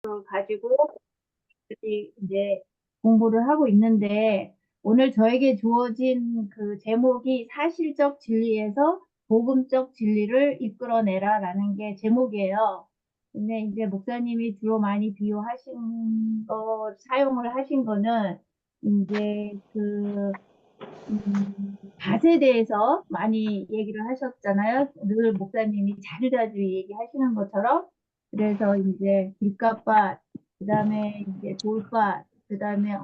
가지고 이제 공부를 하고 있는데 오늘 저에게 주어진 그 제목이 사실적 진리에서 복음적 진리를 이끌어내라라는 게 제목이에요. 근데 이제 목사님이 주로 많이 비유하신 거, 사용을 하신 거는 이제 밭에 대해서 많이 얘기를 하셨잖아요. 늘 목사님이 자주자주 얘기하시는 것처럼. 그래서 이제 길가밭, 그 다음에 이제 돌밭, 그 다음에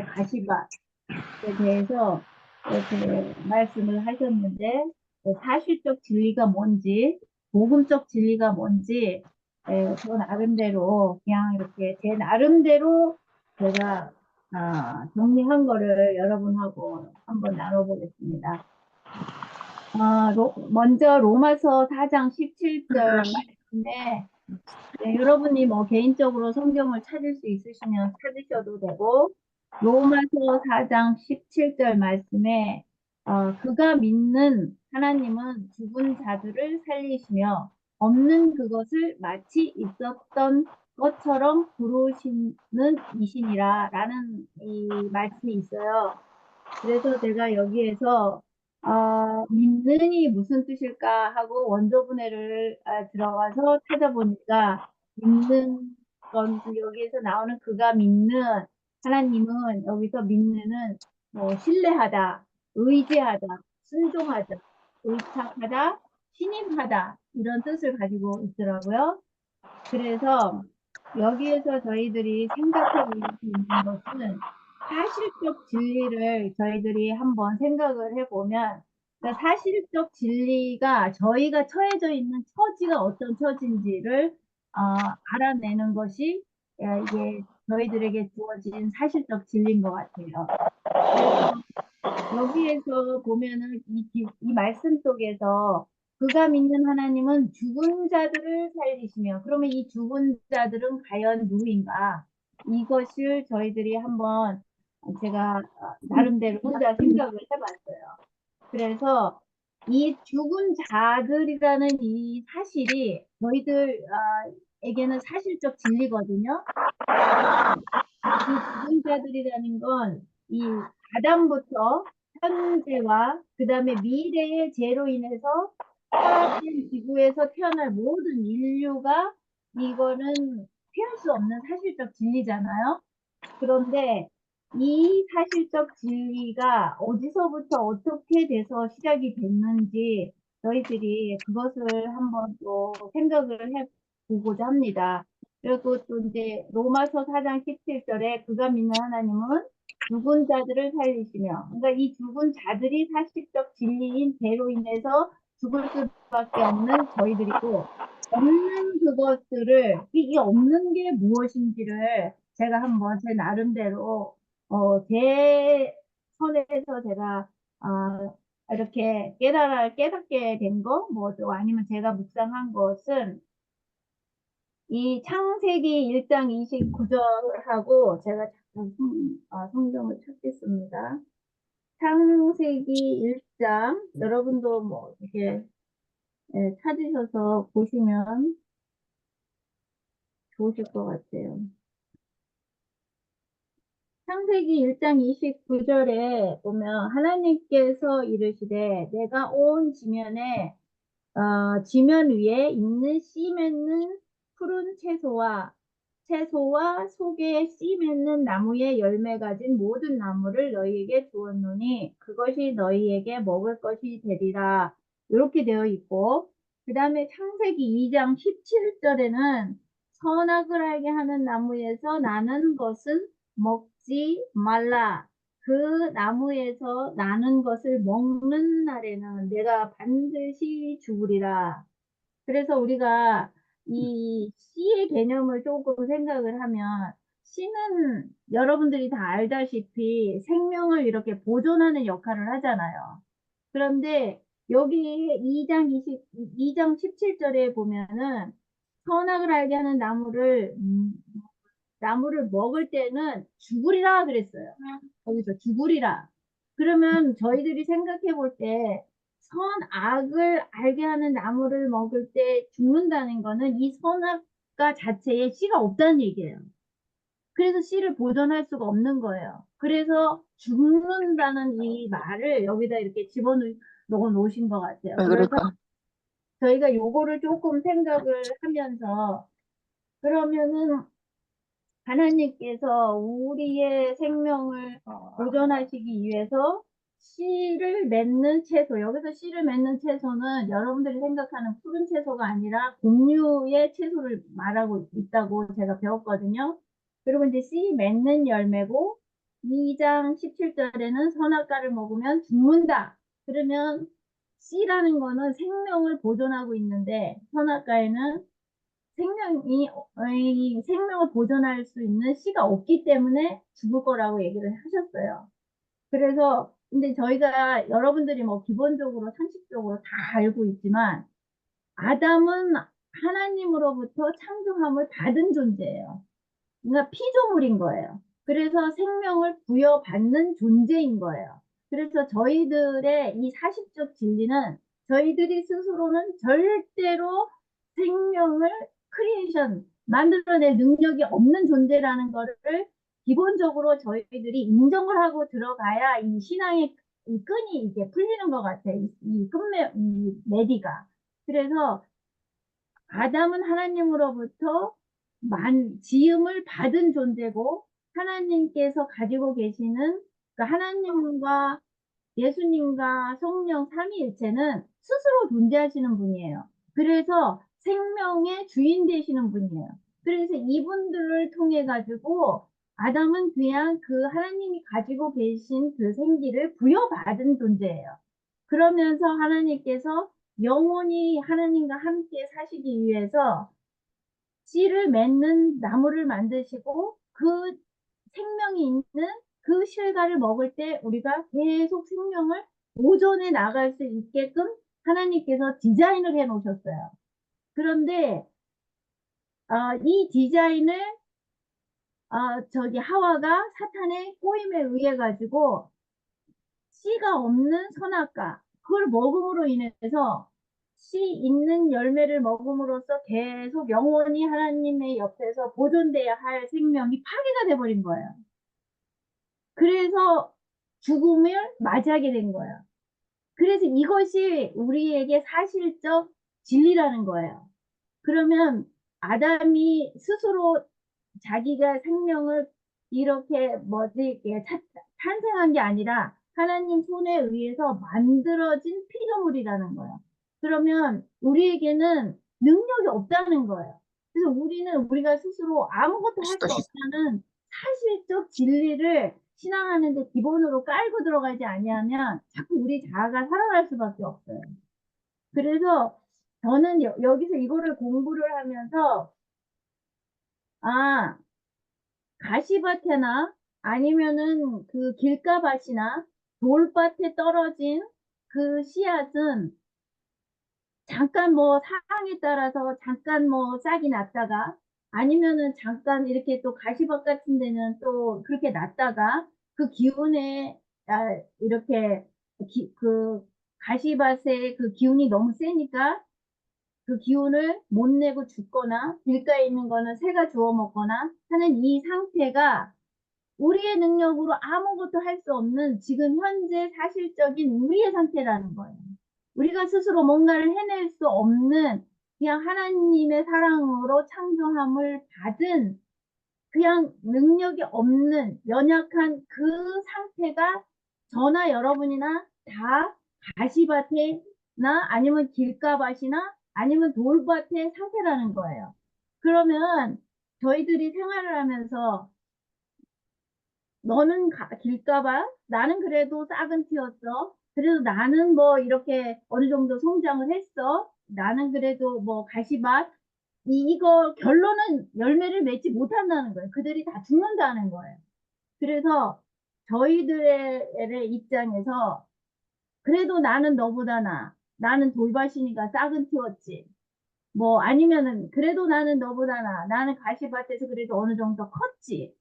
가시밭에 대해서 이렇게 말씀을 하셨는데, 사실적 진리가 뭔지, 복음적 진리가 뭔지, 저 나름대로, 그냥 이렇게 제 나름대로 제가 정리한 거를 여러분하고 한번 나눠보겠습니다. 먼저 로마서 4장 17절 말씀에 여러분이 뭐 개인적으로 성경을 찾을 수 있으시면 찾으셔도 되고 로마서 4장 17절 말씀에 그가 믿는 하나님은 죽은 자들을 살리시며 없는 그것을 마치 있었던 것처럼 부르시는 이시니라 라는 이 말씀이 있어요. 그래서 제가 여기에서 믿는이 무슨 뜻일까 하고 원조분해를 들어가서 찾아보니까 믿는 건 여기에서 나오는 그가 믿는 하나님은 여기서 믿는은 뭐 신뢰하다, 의지하다, 순종하다, 의탁하다, 신임하다 이런 뜻을 가지고 있더라고요. 그래서 여기에서 저희들이 생각해 볼 수 있는 것은 사실적 진리를 저희들이 한번 생각을 해보면 그러니까 사실적 진리가 저희가 처해져 있는 처지가 어떤 처지인지를 알아내는 것이 이게 저희들에게 주어진 사실적 진리인 것 같아요. 그래서 여기에서 보면은 이 말씀 속에서 그가 믿는 하나님은 죽은 자들을 살리시며 그러면 이 죽은 자들은 과연 누구인가? 이것을 저희들이 한번 제가 나름대로 혼자 생각을 해봤어요. 그래서 이 죽은 자들이라는 이 사실이 저희들에게는 사실적 진리거든요. 이 죽은 자들이라는 건 이 아담부터 현재와 그 다음에 미래의 죄로 인해서 타락된 지구에서 태어날 모든 인류가 이거는 피할 수 없는 사실적 진리잖아요. 그런데 이 사실적 진리가 어디서부터 어떻게 돼서 시작이 됐는지 저희들이 그것을 한번 또 생각을 해보고자 합니다. 그리고 또 이제 로마서 4장 17절에 그가 믿는 하나님은 죽은 자들을 살리시며 그러니까 이 죽은 자들이 사실적 진리인 죄로 인해서 죽을 수밖에 없는 저희들이고 없는 그것들을 이 없는 게 무엇인지를 제가 한번 제 나름대로 제 선에서 제가 이렇게 깨닫게 된 거, 뭐 또 아니면 제가 묵상한 것은 이 창세기 1장 29절하고 제가 잠깐 성경을 찾겠습니다. 창세기 1장 여러분도 뭐 이렇게 찾으셔서 보시면 좋으실 것 같아요. 창세기 1장 29절에 보면 하나님께서 이르시되 내가 온 지면 위에 있는 씨 맺는 푸른 채소와 속에 씨 맺는 나무의 열매 가진 모든 나무를 너희에게 주었노니 그것이 너희에게 먹을 것이 되리라. 이렇게 되어 있고 그 다음에 창세기 2장 17절에는 선악을 알게 하는 나무에서 나는 것은 먹지 말라. 그 나무에서 나는 것을 먹는 날에는 내가 반드시 죽으리라. 그래서 우리가 이 씨의 개념을 조금 생각을 하면 씨는 여러분들이 다 알다시피 생명을 이렇게 보존하는 역할을 하잖아요. 그런데 여기 2장 17절에 보면은 선악을 알게 하는 나무를 먹을 때는 죽으리라 그랬어요. 거기서 죽으리라. 그러면 저희들이 생각해 볼 때 선악을 알게 하는 나무를 먹을 때 죽는다는 거는 이 선악 선악과 자체에 씨가 없다는 얘기예요. 그래서 씨를 보존할 수가 없는 거예요. 그래서 죽는다는 이 말을 여기다 이렇게 집어넣어 놓으신 것 같아요. 왜 그래서 그럴까? 저희가 요거를 조금 생각을 하면서 그러면은 하나님께서 우리의 생명을 보존하시기 위해서 씨를 맺는 채소, 여기서 씨를 맺는 채소는 여러분들이 생각하는 푸른 채소가 아니라 곡류의 채소를 말하고 있다고 제가 배웠거든요. 그리고 이제 씨 맺는 열매고 2장 17절에는 선악과를 먹으면 죽는다. 그러면 씨라는 거는 생명을 보존하고 있는데 선악과에는 이 생명을 보존할 수 있는 씨가 없기 때문에 죽을 거라고 얘기를 하셨어요. 그래서, 근데 저희가 여러분들이 뭐 기본적으로 상식적으로 다 알고 있지만, 아담은 하나님으로부터 창조함을 받은 존재예요. 그러니까 피조물인 거예요. 그래서 생명을 부여받는 존재인 거예요. 그래서 저희들의 이 사실적 진리는 저희들이 스스로는 절대로 생명을 만들어낼 능력이 없는 존재라는 거를 기본적으로 저희들이 인정을 하고 들어가야 이 신앙의 이 끈이 이게 풀리는 것 같아요. 이 메디가. 그래서 아담은 하나님으로부터 지음을 받은 존재고 하나님께서 가지고 계시는 하나님과 예수님과 성령 삼위일체는 스스로 존재하시는 분이에요. 그래서 생명의 주인 되시는 분이에요. 그래서 이분들을 통해 가지고 아담은 그냥 그 하나님이 가지고 계신 그 생기를 부여받은 존재예요. 그러면서 하나님께서 영원히 하나님과 함께 사시기 위해서 씨를 맺는 나무를 만드시고 그 생명이 있는 그 실과를 먹을 때 우리가 계속 생명을 보존해 나갈 수 있게끔 하나님께서 디자인을 해 놓으셨어요. 그런데 이 디자인을 하와가 사탄의 꼬임에 의해 가지고 씨가 없는 선악과 그걸 먹음으로 인해서 씨 있는 열매를 먹음으로써 계속 영원히 하나님의 옆에서 보존돼야 할 생명이 파괴가 돼버린 거예요. 그래서 죽음을 맞이하게 된 거예요. 그래서 이것이 우리에게 사실적 진리라는 거예요. 그러면 아담이 스스로 자기가 생명을 이렇게 탄생한 게 아니라 하나님 손에 의해서 만들어진 피조물이라는 거예요. 그러면 우리에게는 능력이 없다는 거예요. 그래서 우리가 스스로 아무것도 할 수 없다는 사실적 진리를 신앙하는데 기본으로 깔고 들어가지 아니하면 자꾸 우리 자아가 살아갈 수밖에 없어요. 그래서 저는 여기서 이거를 공부를 하면서 가시밭에나 아니면은 그 길가밭이나 돌밭에 떨어진 그 씨앗은 잠깐 뭐 상황에 따라서 잠깐 뭐 싹이 났다가 아니면은 잠깐 이렇게 또 가시밭 같은 데는 또 그렇게 났다가 그 기운에 이렇게 그 가시밭에 그 기운이 너무 세니까 그 기운을 못 내고 죽거나 길가에 있는 거는 새가 주워 먹거나 하는 이 상태가 우리의 능력으로 아무것도 할 수 없는 지금 현재 사실적인 우리의 상태라는 거예요. 우리가 스스로 뭔가를 해낼 수 없는 그냥 하나님의 사랑으로 창조함을 받은 그냥 능력이 없는 연약한 그 상태가 저나 여러분이나 다 가시밭에나 아니면 길가밭이나 아니면 돌밭의 상태라는 거예요. 그러면 저희들이 생활을 하면서 너는 길가밭, 나는 그래도 싹은 틔웠어. 그래도 나는 뭐 이렇게 어느 정도 성장을 했어. 나는 그래도 뭐 가시밭. 이거 결론은 열매를 맺지 못한다는 거예요. 그들이 다 죽는다는 거예요. 그래서 저희들의 입장에서 그래도 나는 너보다 나는 돌밭이니까 싹은 틔웠지. 뭐 아니면은 그래도 나는 너보다 나는 가시밭에서 그래도 어느 정도 컸지.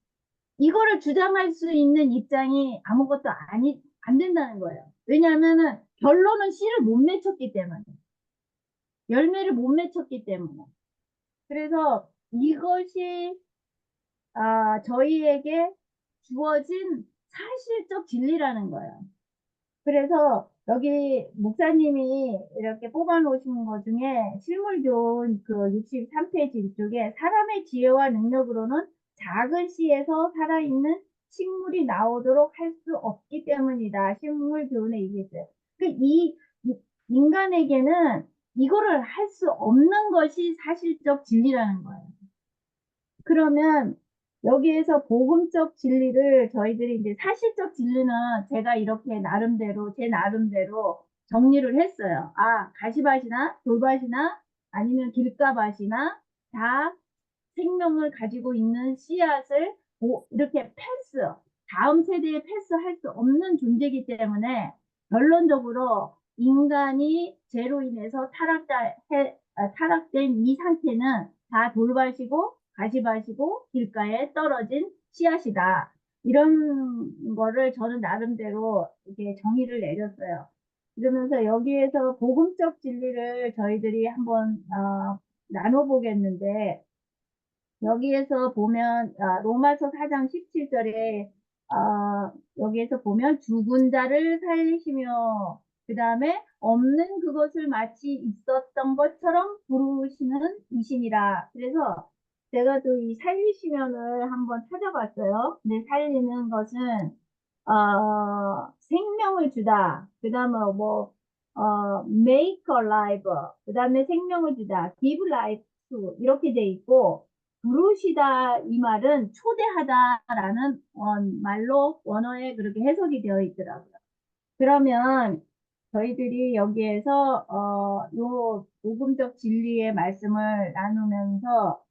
이거를 주장할 수 있는 입장이 아무것도 안 된다는 거예요. 왜냐하면은 결론은 씨를 못 맺혔기 때문에. 열매를 못 맺혔기 때문에. 그래서 이것이 저희에게 주어진 사실적 진리라는 거예요. 그래서 여기 목사님이 이렇게 뽑아 놓으신 것 중에 실물 좋은 그 63페이지 쪽에 사람의 지혜와 능력으로는 작은 씨에서 살아있는 식물이 나오도록 할 수 없기 때문이다. 식물 교훈에 얘기했어요. 인간에게는 이거를 할 수 없는 것이 사실적 진리라는 거예요. 그러면 여기에서 복음적 진리를 저희들이 이제 사실적 진리는 제가 이렇게 나름대로 제 나름대로 정리를 했어요. 가시밭이나 돌밭이나 아니면 길가밭이나 다 생명을 가지고 있는 씨앗을 이렇게 다음 세대에 패스할 수 없는 존재이기 때문에 결론적으로 인간이 죄로 인해서 타락된 이 상태는 다 돌밭이고 가시밭이고 길가에 떨어진 씨앗이다. 이런 거를 저는 나름대로 이렇게 정의를 내렸어요. 그러면서 여기에서 복음적 진리를 저희들이 한번 나눠보겠는데, 여기에서 보면 로마서 4장 17절에 여기에서 보면 죽은 자를 살리시며 그 다음에 없는 그것을 마치 있었던 것처럼 부르시는 이신이라. 그래서 제가 또 이 살리시면을 한번 찾아봤어요. 근데 살리는 것은 생명을 주다. 그 다음에 make alive. 그 다음에 생명을 주다. give life to. 이렇게 돼 있고, 부르시다 이 말은 초대하다라는 말로 원어에 그렇게 해석이 되어 있더라고요. 그러면 저희들이 여기에서 요 복음적 진리의 말씀을 나누면서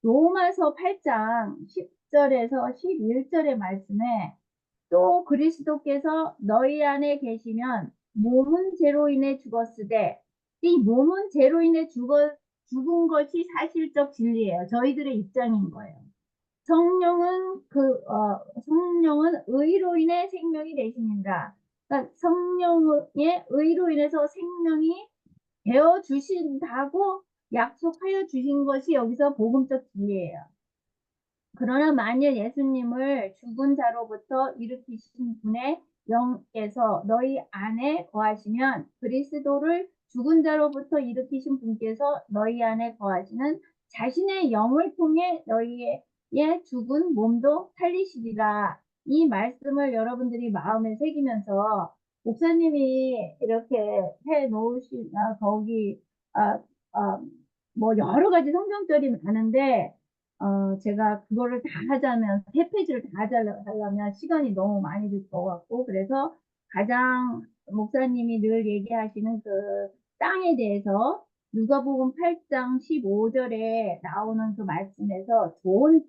로마서 8장 10절에서 11절의 말씀에 또 그리스도께서 너희 안에 계시면 몸은 죄로 인해 죽었으되 이 몸은 죄로 인해 죽은 것이 사실적 진리예요. 저희들의 입장인 거예요. 성령은 의로 인해 생명이 되십니다. 그러니까 성령의 의로 인해서 생명이 되어 주신다고 약속하여 주신 것이 여기서 복음적 진리예요. 그러나 만일 예수님을 죽은 자로부터 일으키신 분의 영께서 너희 안에 거하시면 그리스도를 죽은 자로부터 일으키신 분께서 너희 안에 거하시는 자신의 영을 통해 너희의 죽은 몸도 살리시리라. 이 말씀을 여러분들이 마음에 새기면서 목사님이 이렇게 해 놓으신 거기 여러 가지 성경절이 많은데 제가 그거를 다 하자면, 세 페이지를 다 하려면 시간이 너무 많이 들 것 같고, 그래서 가장 목사님이 늘 얘기하시는 그 땅에 대해서 누가복음 8장 15절에 나오는 그 말씀에서 좋은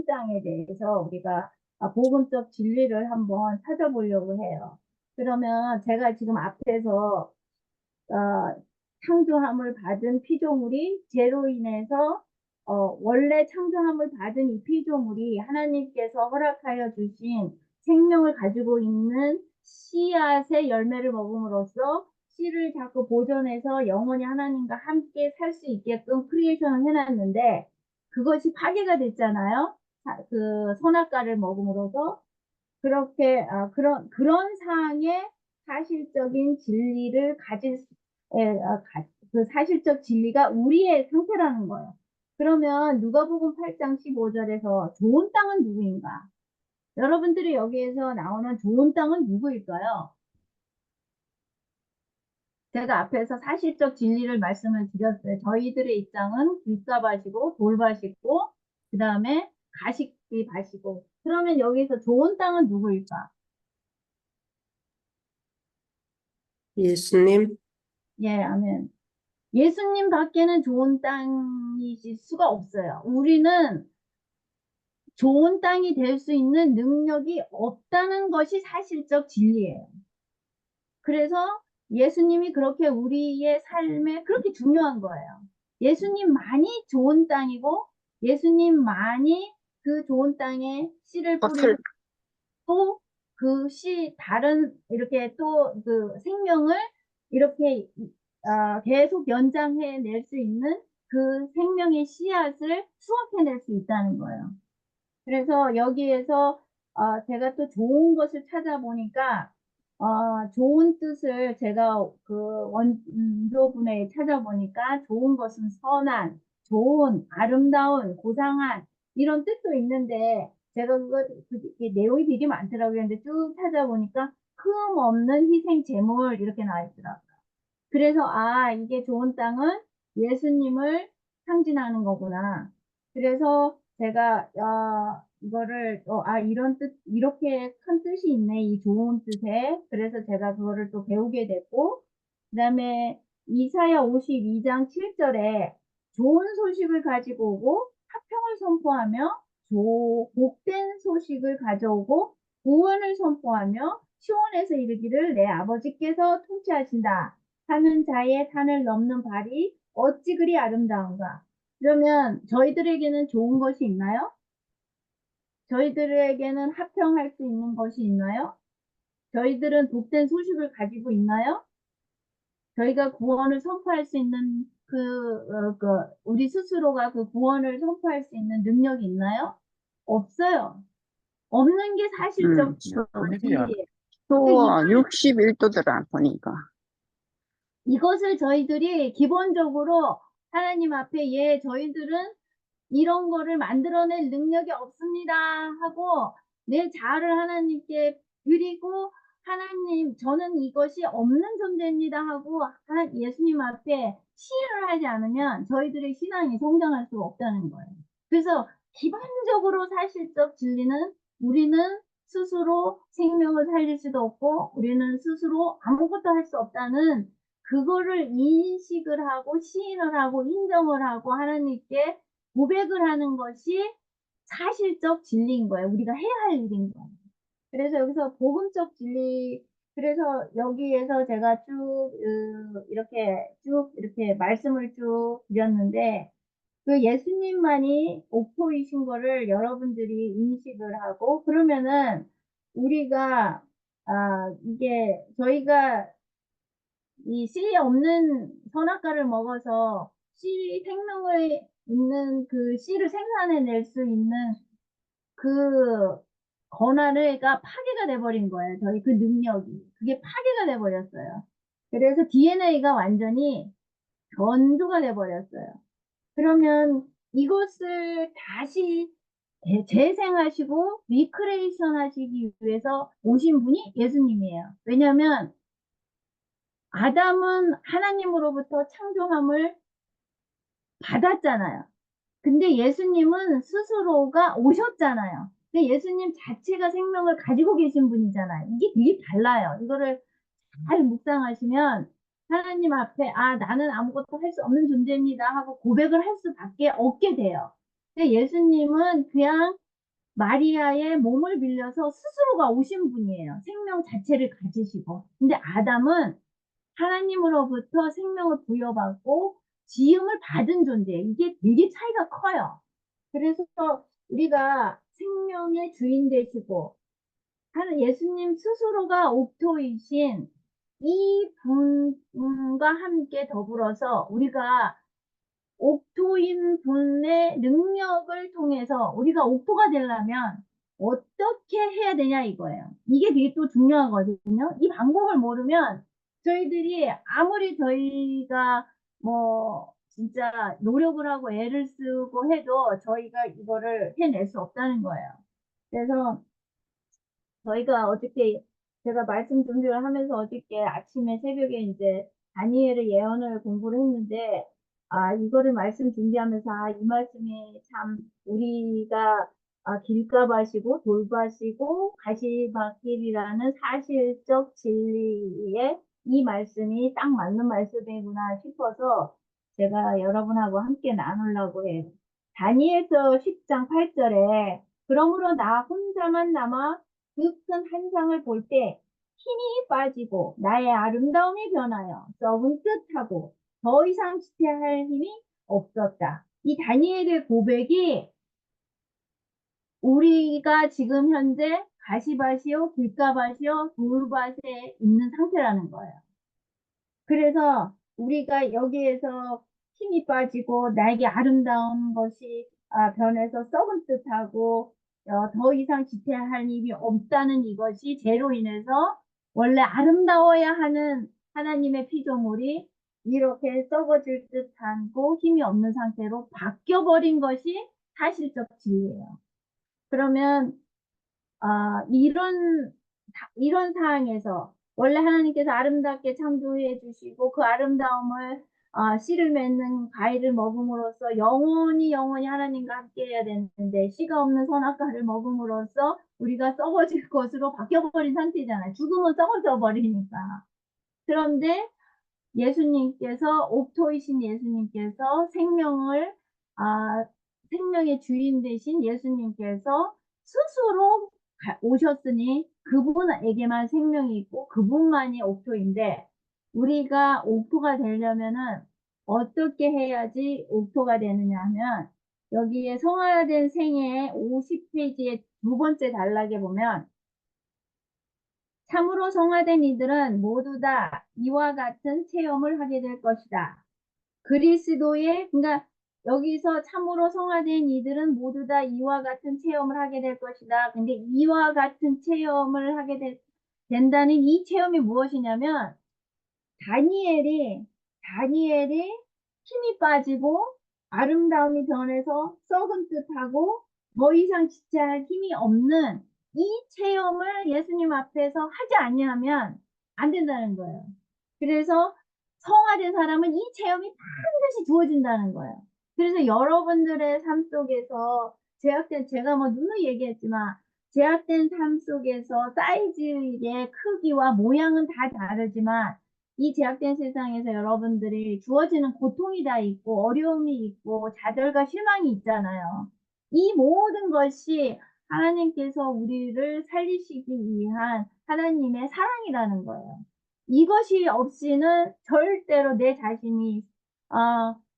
땅에 대해서 우리가 복음적 진리를 한번 찾아보려고 해요. 그러면 제가 지금 앞에서 창조함을 받은 피조물이 죄로 인해서 원래 창조함을 받은 이 피조물이 하나님께서 허락하여 주신 생명을 가지고 있는 씨앗의 열매를 먹음으로써 씨를 자꾸 보존해서 영원히 하나님과 함께 살 수 있게끔 크리에이션을 해놨는데 그것이 파괴가 됐잖아요. 그 선악과를 먹음으로써 그렇게 그런 상황의 사실적인 진리를 그 사실적 진리가 우리의 상태라는 거예요. 그러면 누가복음 8장 15절에서 좋은 땅은 누구인가? 여러분들이 여기에서 나오는 좋은 땅은 누구일까요? 제가 앞에서 사실적 진리를 말씀을 드렸어요. 저희들의 입장은 길가밭이고 돌밭이고 그 다음에 가시밭이고. 그러면 여기서 좋은 땅은 누구일까? 예수님, 예, 아멘. 예수님 밖에는 좋은 땅이실 수가 없어요. 우리는 좋은 땅이 될 수 있는 능력이 없다는 것이 사실적 진리예요. 그래서 예수님이 그렇게 우리의 삶에 그렇게 중요한 거예요. 예수님만이 좋은 땅이고 예수님만이 그 좋은 땅에 씨를 뿌리고 또 그 다른 이렇게 또 그 생명을 이렇게 계속 연장해 낼 수 있는 그 생명의 씨앗을 수확해낼 수 있다는 거예요. 그래서 여기에서 제가 또 좋은 것을 찾아보니까 좋은 뜻을 제가 그 원조분에 찾아보니까 좋은 것은 선한, 좋은, 아름다운, 고상한 이런 뜻도 있는데 제가 그게 내용이 되게 많더라고요. 근데 쭉 찾아보니까 흠 없는 희생 제물 이렇게 나와 있더라고요. 그래서 이게 좋은 땅은 예수님을 상징하는 거구나. 그래서 제가 이거를 이런 뜻 이렇게 큰 뜻이 있네 이 좋은 뜻에. 그래서 제가 그거를 또 배우게 됐고 그다음에 이사야 52장 7절에 좋은 소식을 가지고 오고 화평을 선포하며 복된 소식을 가져오고 구원을 선포하며 시온에서 이르기를 내 아버지께서 통치하신다. 사는 자의 산을 넘는 발이 어찌 그리 아름다운가. 그러면 저희들에게는 좋은 것이 있나요? 저희들에게는 화평할 수 있는 것이 있나요? 저희들은 복된 소식을 가지고 있나요? 저희가 구원을 선포할 수 있는 우리 스스로가 그 구원을 선포할 수 있는 능력이 있나요? 없어요. 없는 게 사실적 진리예요. 또 61도더라 보니까. 이것을 저희들이 기본적으로 하나님 앞에 저희들은 이런 거를 만들어낼 능력이 없습니다 하고 내 자아를 하나님께 드리고 하나님 저는 이것이 없는 존재입니다 하고 예수님 앞에 시인을 하지 않으면 저희들의 신앙이 성장할 수가 없다는 거예요. 그래서 기본적으로 사실적 진리는 우리는 스스로 생명을 살릴 수도 없고 우리는 스스로 아무것도 할 수 없다는 그거를 인식을 하고 시인을 하고 인정을 하고 하나님께 고백을 하는 것이 사실적 진리인 거예요. 우리가 해야 할 일인 거예요. 그래서 여기서 복음적 진리, 그래서 여기에서 제가 이렇게 말씀을 쭉 드렸는데, 그 예수님만이 옥토이신 거를 여러분들이 인식을 하고, 그러면은 우리가, 이게 저희가 이 씨 없는 선악과를 먹어서 씨 생명을 있는 그 씨를 생산해낼 수 있는 그 권한을가 파괴가 돼버린 거예요. 저희 그 능력이. 그게 파괴가 돼버렸어요. 그래서 DNA가 완전히 변조가 돼버렸어요. 그러면 이것을 다시 재생하시고 리크레이션 하시기 위해서 오신 분이 예수님이에요. 왜냐하면 아담은 하나님으로부터 창조함을 받았잖아요. 근데 예수님은 스스로가 오셨잖아요. 근데 예수님 자체가 생명을 가지고 계신 분이잖아요. 이게 되게 달라요. 이거를 잘 묵상하시면 하나님 앞에 나는 아무것도 할 수 없는 존재입니다 하고 고백을 할 수밖에 없게 돼요. 근데 예수님은 그냥 마리아의 몸을 빌려서 스스로가 오신 분이에요. 생명 자체를 가지시고. 근데 아담은 하나님으로부터 생명을 부여받고 지음을 받은 존재예요. 이게 되게 차이가 커요. 그래서 우리가 생명의 주인 되시고 하는 예수님 스스로가 옥토이신 이 분과 함께 더불어서 우리가 옥토인 분의 능력을 통해서 우리가 옥토가 되려면 어떻게 해야 되냐 이거예요. 이게 되게 또 중요하거든요. 이 방법을 모르면 저희들이 아무리 저희가 진짜 노력을 하고 애를 쓰고 해도 저희가 이거를 해낼 수 없다는 거예요. 그래서 저희가 어저께 제가 말씀 준비를 하면서 어저께 아침에 새벽에 이제 다니엘의 예언을 공부를 했는데 이거를 말씀 준비하면서 이 말씀이 참 우리가 길가밭이고 돌밭이고 가시밭길이라는 사실적 진리에 이 말씀이 딱 맞는 말씀이구나 싶어서 제가 여러분하고 함께 나누려고 해요. 다니엘서 10장 8절에 그러므로 나 혼자만 남아 그 큰 한상을 볼 때 힘이 빠지고 나의 아름다움이 변하여 썩은 듯하고 더 이상 지체할 힘이 없었다. 이 다니엘의 고백이 우리가 지금 현재 가시밭이요, 길가밭이요, 돌밭에 있는 상태라는 거예요. 그래서 우리가 여기에서 힘이 빠지고 나에게 아름다운 것이 변해서 썩은 듯하고 더 이상 지체할 힘이 없다는 이것이 죄로 인해서 원래 아름다워야 하는 하나님의 피조물이 이렇게 썩어질 듯하고 힘이 없는 상태로 바뀌어버린 것이 사실적 진리예요. 그러면 이런 상황에서 원래 하나님께서 아름답게 창조해 주시고 그 아름다움을 씨를 맺는 과일을 먹음으로써 영원히 하나님과 함께 해야 되는데 씨가 없는 선악과를 먹음으로써 우리가 썩어질 것으로 바뀌어버린 상태잖아요. 죽으면 썩어져 버리니까. 그런데 예수님께서 옥토이신 예수님께서 생명의 주인 되신 예수님께서 스스로 오셨으니 그분에게만 생명이 있고 그분만이 옥토인데 우리가 옥토가 되려면은 어떻게 해야지 옥토가 되느냐 하면 여기에 성화된 생애 50페이지의 두 번째 단락에 보면 참으로 성화된 이들은 모두 다 이와 같은 체험을 하게 될 것이다. 그러니까 여기서 참으로 성화된 이들은 모두 다 이와 같은 체험을 하게 될 것이다. 근데 이와 같은 체험을 된다는 이 체험이 무엇이냐면 다니엘이 힘이 빠지고 아름다움이 변해서 썩은 듯하고 더 이상 지체할 힘이 없는 이 체험을 예수님 앞에서 하지 아니하면 안 된다는 거예요. 그래서 성화된 사람은 이 체험이 반드시 주어진다는 거예요. 그래서 여러분들의 삶 속에서 제가 뭐 누누이 얘기했지만 제약된 삶 속에서 사이즈의 크기와 모양은 다 다르지만 이 제약된 세상에서 여러분들이 주어지는 고통이 다 있고 어려움이 있고 좌절과 실망이 있잖아요. 이 모든 것이 하나님께서 우리를 살리시기 위한 하나님의 사랑이라는 거예요. 이것이 없이는 절대로 내 자신이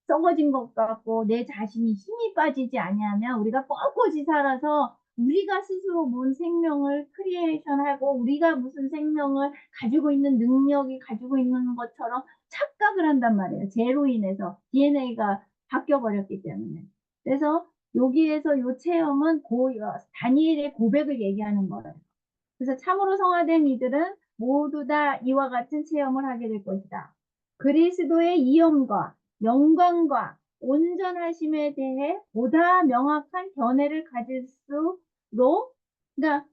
썩어진 것 같고 내 자신이 힘이 빠지지 아니하면 우리가 꼿꼿이 살아서 우리가 스스로 뭔 생명을 크리에이션하고 우리가 무슨 생명을 가지고 있는 능력이 가지고 있는 것처럼 착각을 한단 말이에요. 죄로 인해서 DNA가 바뀌어버렸기 때문에. 그래서 여기에서 요 체험은 다니엘의 고백을 얘기하는 거예요. 그래서 참으로 성화된 이들은 모두 다 이와 같은 체험을 하게 될 것이다. 그리스도의 이엄과 영광과 온전하심에 대해 보다 명확한 견해를 가질수록, 그러니까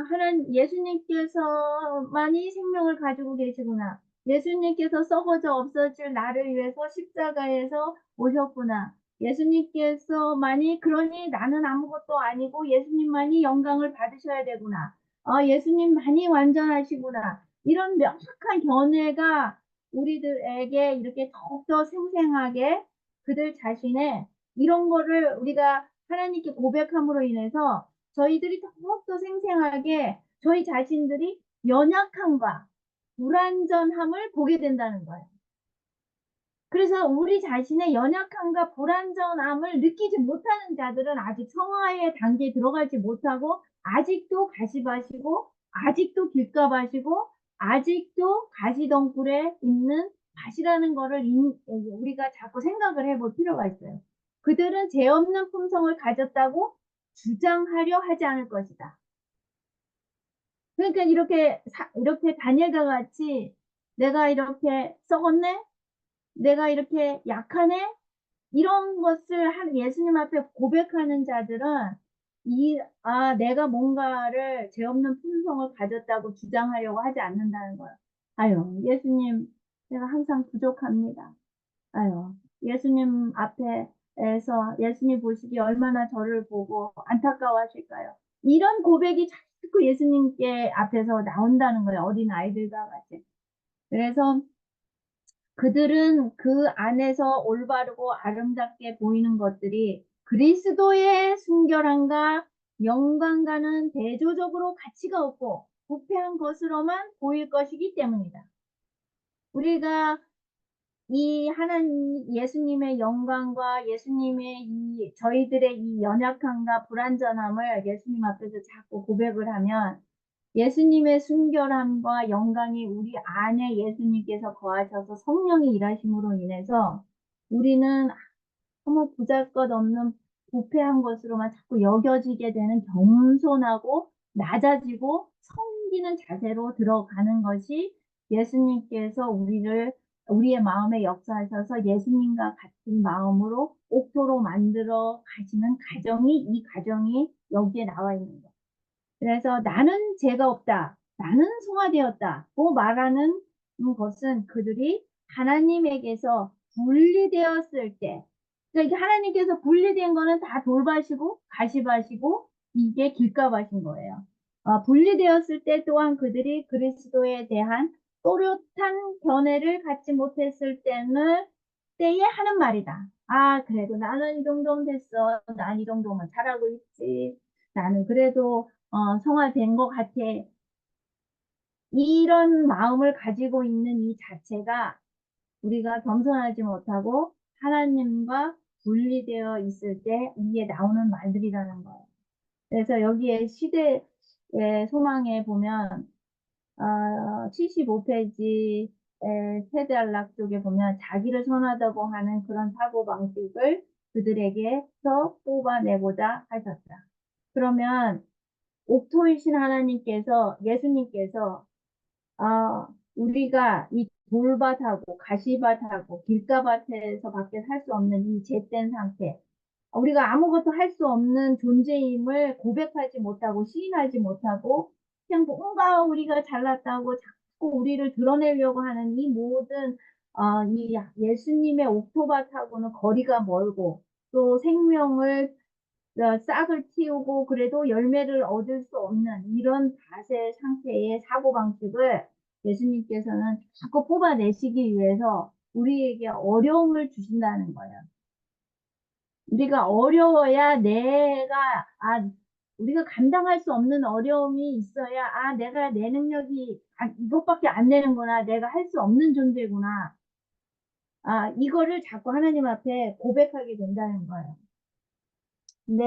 하나님 예수님께서만이 생명을 가지고 계시구나. 예수님께서 썩어져 없어질 나를 위해서 십자가에서 오셨구나. 예수님께서만이 그러니 나는 아무것도 아니고 예수님만이 영광을 받으셔야 되구나. 예수님만이 완전하시구나. 이런 명확한 견해가 우리들에게 이렇게 더욱더 생생하게 그들 자신의 이런 거를 우리가 하나님께 고백함으로 인해서 저희들이 더욱더 생생하게 저희 자신들이 연약함과 불완전함을 보게 된다는 거예요. 그래서 우리 자신의 연약함과 불완전함을 느끼지 못하는 자들은 아직 성화의 단계에 들어가지 못하고 아직도 가시밭이고 아직도 길가밭이고 아직도 가시덩굴에 있는 밭이라는 거를 우리가 자꾸 생각을 해볼 필요가 있어요. 그들은 죄 없는 품성을 가졌다고 주장하려 하지 않을 것이다. 그러니까 이렇게 다니엘과 같이 내가 이렇게 썩었네? 내가 이렇게 약하네? 이런 것을 예수님 앞에 고백하는 자들은 내가 뭔가를 죄 없는 품성을 가졌다고 주장하려고 하지 않는다는 거예요. 아유, 예수님, 내가 항상 부족합니다. 아유, 예수님 앞에서 예수님 보시기 얼마나 저를 보고 안타까워하실까요? 이런 고백이 자꾸 예수님께 앞에서 나온다는 거예요. 어린 아이들과 같이. 그래서 그들은 그 안에서 올바르고 아름답게 보이는 것들이 그리스도의 순결함과 영광과는 대조적으로 가치가 없고 부패한 것으로만 보일 것이기 때문이다. 우리가 예수님의 영광과 저희들의 이 연약함과 불완전함을 예수님 앞에서 자꾸 고백을 하면 예수님의 순결함과 영광이 우리 안에 예수님께서 거하셔서 성령이 일하심으로 인해서 우리는 아무 보잘것없는 부패한 것으로만 자꾸 여겨지게 되는 겸손하고 낮아지고 섬기는 자세로 들어가는 것이 예수님께서 우리의 마음에 역사하셔서 예수님과 같은 마음으로 옥토로 만들어 가시는 이 가정이 여기에 나와 있는 거예요. 그래서 나는 죄가 없다. 나는 성화되었다고 말하는 것은 그들이 하나님에게서 분리되었을 때, 그러니까 하나님께서 분리된 거는 다 돌밭이고 가시밭이고 이게 길가밭인 거예요. 분리되었을 때 또한 그들이 그리스도에 대한 또렷한 견해를 갖지 못했을 때에 하는 말이다. 그래도 나는 이 정도면 됐어. 난 이 정도면 잘하고 있지. 나는 그래도 성화된 것 같아. 이런 마음을 가지고 있는 이 자체가 우리가 겸손하지 못하고 하나님과 분리되어 있을 때 이게 나오는 말들이라는 거예요. 그래서 여기에 시대의 소망에 보면 75페이지 세대안락 쪽에 보면 자기를 선하다고 하는 그런 사고방식을 그들에게서 뽑아내고자 하셨다. 그러면 옥토이신 하나님께서, 예수님께서, 우리가 이 돌밭하고 가시밭하고 길가밭에서 밖에 살 수 없는 이 잿된 상태, 우리가 아무것도 할 수 없는 존재임을 고백하지 못하고 시인하지 못하고 그냥 뭔가 우리가 잘났다고 자꾸 우리를 드러내려고 하는 이 모든 이 예수님의 옥토밭하고는 거리가 멀고 또 생명을 싹을 틔우고 그래도 열매를 얻을 수 없는 이런 자세 상태의 사고방식을 예수님께서는 자꾸 뽑아내시기 위해서 우리에게 어려움을 주신다는 거예요. 우리가 어려워야 우리가 감당할 수 없는 어려움이 있어야, 내가 내 능력이, 이것밖에 안 되는구나. 내가 할 수 없는 존재구나. 이거를 자꾸 하나님 앞에 고백하게 된다는 거예요. 근데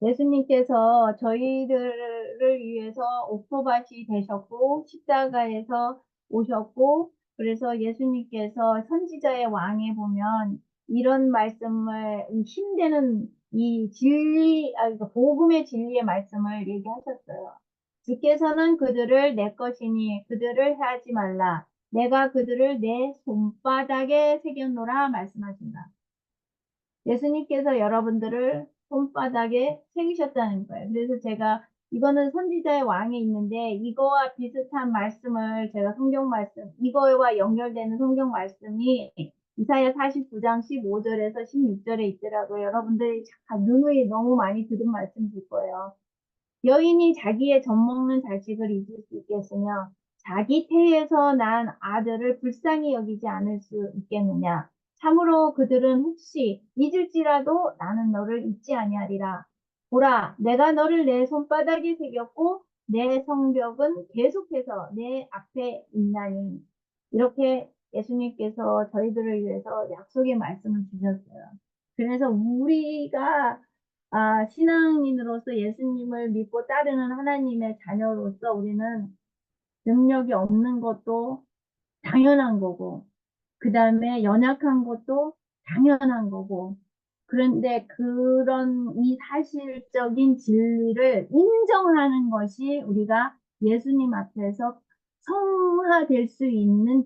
예수님께서 저희들을 위해서 옥토밭이 되셨고, 십자가에서 오셨고, 그래서 예수님께서 선지자의 왕에 보면 이런 말씀을, 힘되는 이 진리, 그러니까 복음의 진리의 말씀을 얘기하셨어요. 주께서는 그들을 내 것이니 그들을 해하지 말라. 내가 그들을 내 손바닥에 새겨놓으라 말씀하신다. 예수님께서 여러분들을 손바닥에 새기셨다는 거예요. 그래서 제가 이거는 선지자의 왕에 있는데 이거와 비슷한 말씀을 제가 이거와 연결되는 성경 말씀이 이사야 49장 15절에서 16절에 있더라고요. 여러분들이 누누이 너무 많이 들은 말씀일 거예요. 여인이 자기의 젖먹는 자식을 잊을 수 있겠으며 자기 태에서 난 아들을 불쌍히 여기지 않을 수 있겠느냐. 참으로 그들은 혹시 잊을지라도 나는 너를 잊지 아니하리라. 보라, 내가 너를 내 손바닥에 새겼고 내 성벽은 계속해서 내 앞에 있나니. 이렇게 예수님께서 저희들을 위해서 약속의 말씀을 주셨어요. 그래서 우리가 신앙인으로서 예수님을 믿고 따르는 하나님의 자녀로서 우리는 능력이 없는 것도 당연한 거고, 그 다음에 연약한 것도 당연한 거고, 그런데 그런 이 사실적인 진리를 인정하는 것이 우리가 예수님 앞에서 성화될 수 있는,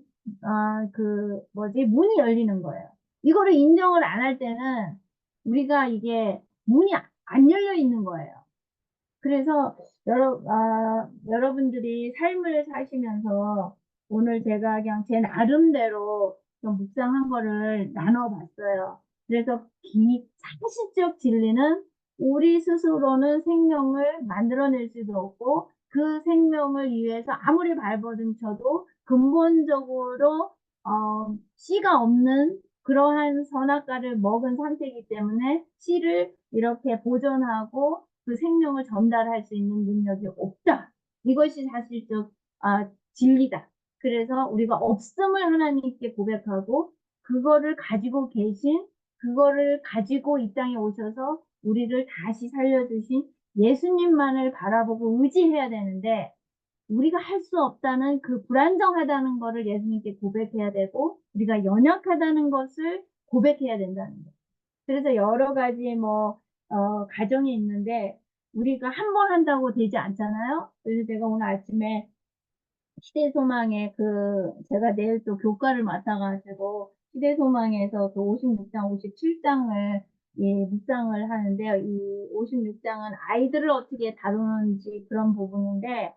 문이 열리는 거예요. 이거를 인정을 안 할 때는 우리가 이게 문이 안 열려 있는 거예요. 그래서 여러분들이 삶을 사시면서 오늘 제가 그냥 제 나름대로 좀 묵상한 거를 나눠봤어요. 그래서 사실적 진리는 우리 스스로는 생명을 만들어낼 수도 없고 그 생명을 위해서 아무리 발버둥쳐도 근본적으로 씨가 없는 그러한 선악과를 먹은 상태이기 때문에 씨를 이렇게 보존하고 그 생명을 전달할 수 있는 능력이 없다. 이것이 사실적 진리다. 그래서 우리가 없음을 하나님께 고백하고 그거를 가지고 이 땅에 오셔서 우리를 다시 살려주신 예수님만을 바라보고 의지해야 되는데 우리가 할 수 없다는 그 불안정하다는 것을 예수님께 고백해야 되고 우리가 연약하다는 것을 고백해야 된다는 거예요. 그래서 여러 가지 가정이 있는데 우리가 한 번 한다고 되지 않잖아요. 그래서 제가 오늘 아침에 시대소망에 제가 내일 또 교과를 맡아가지고 시대소망에서 그 56장, 57장을 묵상을 하는데요. 이 56장은 아이들을 어떻게 다루는지 그런 부분인데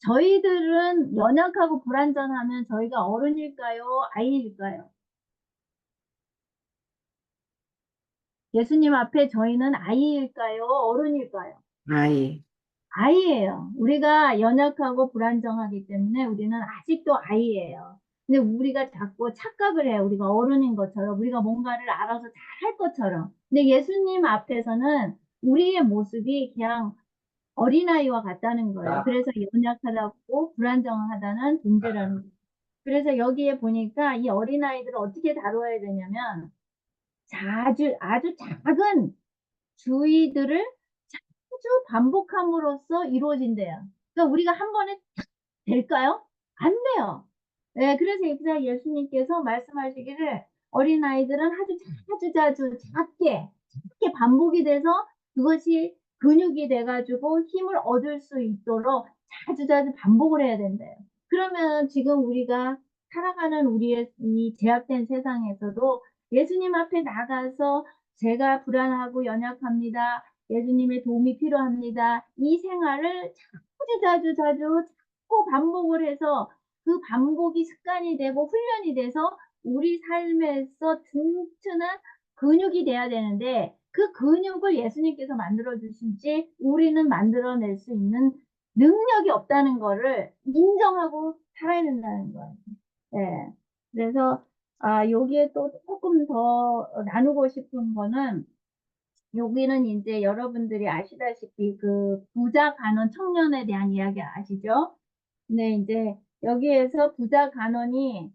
저희들은 연약하고 불완전하면 저희가 어른일까요? 아이일까요? 예수님 앞에 저희는 아이일까요? 어른일까요? 아이. 아이예요. 우리가 연약하고 불안정하기 때문에 우리는 아직도 아이예요. 근데 우리가 자꾸 착각을 해요. 우리가 어른인 것처럼, 우리가 뭔가를 알아서 잘 할 것처럼. 근데 예수님 앞에서는 우리의 모습이 그냥 어린아이와 같다는 거예요. 그래서 연약하다고 불안정하다는 존재라는 거예요. 그래서 여기에 보니까 이 어린아이들을 어떻게 다루어야 되냐면 아주 작은 주의들을 자주 반복함으로써 이루어진대요. 그러니까 우리가 한 번에 탁 될까요? 안 돼요. 네, 그래서 여기서 예수님께서 말씀하시기를 어린아이들은 아주 자주 작게 반복이 돼서 그것이 근육이 돼가지고 힘을 얻을 수 있도록 자주 반복을 해야 된대요. 그러면 지금 우리가 살아가는 우리의 이 제약된 세상에서도 예수님 앞에 나가서 제가 불안하고 연약합니다. 예수님의 도움이 필요합니다. 이 생활을 자꾸 반복을 해서 그 반복이 습관이 되고 훈련이 돼서 우리 삶에서 튼튼한 근육이 돼야 되는데 그 근육을 예수님께서 만들어 주신지 우리는 만들어낼 수 있는 능력이 없다는 거를 인정하고 살아야 된다는 거예요. 네. 그래서 여기에 또 조금 더 나누고 싶은 거는 여기는 이제 여러분들이 아시다시피 그 부자 간원 청년에 대한 이야기 아시죠? 근데 이제 여기에서 부자 간원이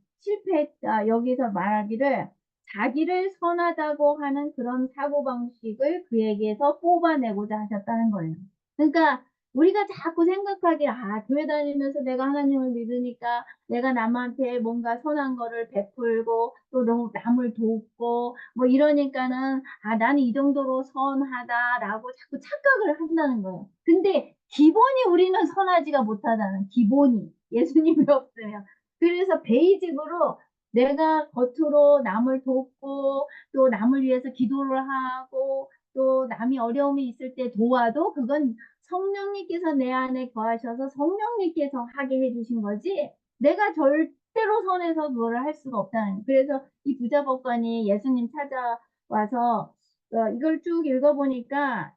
여기서 말하기를 자기를 선하다고 하는 그런 사고방식을 그에게서 뽑아내고자 하셨다는 거예요. 그러니까 우리가 자꾸 생각하기에 교회 다니면서 내가 하나님을 믿으니까 내가 남한테 뭔가 선한 거를 베풀고 또 너무 남을 돕고 뭐 이러니까는 나는 이 정도로 선하다라고 자꾸 착각을 한다는 거예요. 근데 기본이 우리는 선하지가 못하다는 기본이 예수님이 없으면 그래서 베이직으로 내가 겉으로 남을 돕고 또 남을 위해서 기도를 하고 또 남이 어려움이 있을 때 도와도 그건 성령님께서 내 안에 거하셔서 성령님께서 하게 해주신 거지 내가 절대로 선해서 그거를 할 수가 없다는. 그래서 이 부자 법관이 예수님 찾아와서 이걸 쭉 읽어보니까